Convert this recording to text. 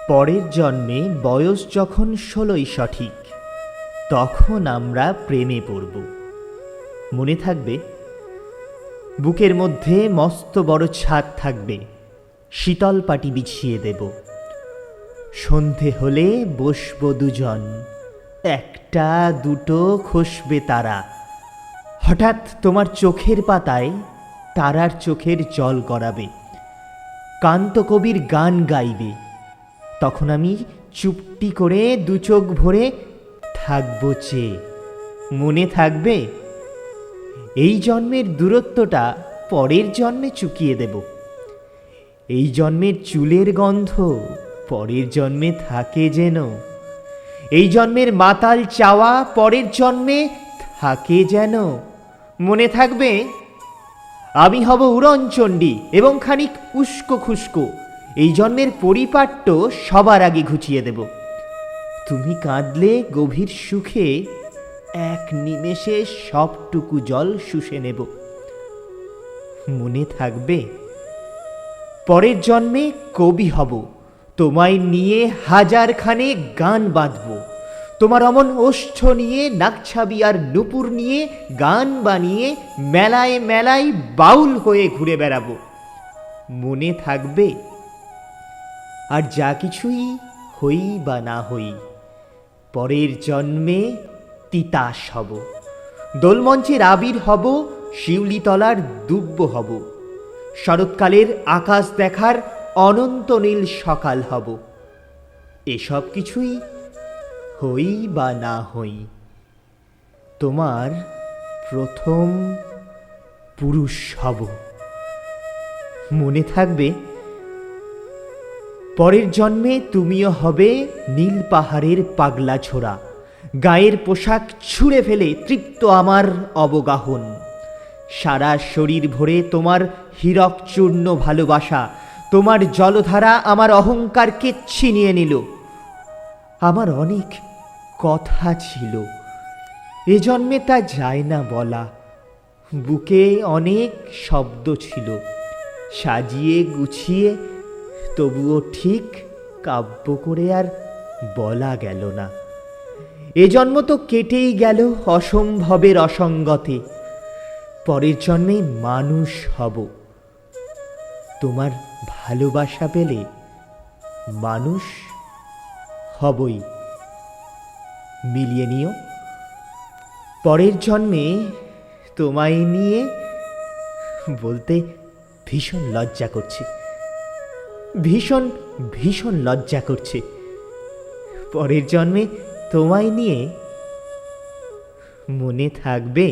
পরের জন্মে বয়স যখন 16ই সঠিক, তখন আমরা প্রেমে পড়ব। মনে থাকবে, বুকের মধ্যে মস্ত বড় ছাদ থাকবে, শীতল পাটি বিছিয়ে দেব। সন্ধে হলে বসব দুজন, একটা দুটো খসবে তারা। হঠাৎ তোমার চোখের পাতায় তারার চোখের জল গড়াবে, কান্ত কবির গান গাইবে। তখন আমি চুপটি করে দু চোখ ভরে থাকবো চেয়ে। মনে থাকবে, এই জন্মের দূরত্বটা পরের জন্মে চুকিয়ে দেব। এই জন্মের চুলের গন্ধ পরের জন্মে থাকে যেন। এই জন্মের মাতাল চাওয়া পরের জন্মে থাকে যেন। মনে থাকবে, আমি হব উড়নচণ্ডী এবং খানিক উস্কো খুস্কো। এই জন্মের পরিপাট্য সবার আগে ঘুচিয়ে দেব। তুমি কাঁদলে গভীর সুখে এক নিমেষে সবটুকু জল শুষে নেব। মনে থাকবে, পরের জন্মে কবি হব, তোমায় নিয়ে হাজারখানে গান বাঁধব। তোমার অমন ওষ্ঠ নিয়ে, নাকছাবি আর নুপুর নিয়ে গান বানিয়ে মেলায় মেলায় বাউল হয়ে ঘুরে বেড়াবো। মনে থাকবে, আর যা কিছুই হই বা না হই, পরের জন্মে তিতাস হব। দোলমঞ্চের আবির হব, শিউলিতলার দুব্ব হব। শরৎকালের আকাশ দেখার অনন্ত নীল সকাল হব। এসব কিছুই হই বা না হই, তোমার প্রথম পুরুষ হব। মনে থাকবে, পরের জন্মে তুমিও হবে নীল পাহাড়ের পাগলা ছোড়া। গায়ের পোশাক ছুঁড়ে ফেলে তৃপ্ত আমার অবগাহন। সারা শরীর ভরে তোমার হীরক চূর্ণ ভালোবাসা, তোমার জলধারা আমার অহংকারকে ছিনিয়ে নিল। আমার অনেক কথা ছিল, এ জন্মে তা যায় না বলা। বুকে অনেক শব্দ ছিল, সাজিয়ে গুছিয়ে তবুও ঠিক কাব্য করে আর বলা গেল না। এ জন্ম তো কেটেই গেল অসম্ভবের অসঙ্গতে। পরের জন্মে মানুষ হব, তোমার ভালোবাসা পেলে মানুষ হবই। মিলিয়ে নিও, পরের জন্মে তোমায় নিয়ে বলতে ভীষণ লজ্জা করছে, ভীষণ ভীষণ লজ্জা করছে। পরের জন্মে তোমায় নিয়ে। মনে থাকবে।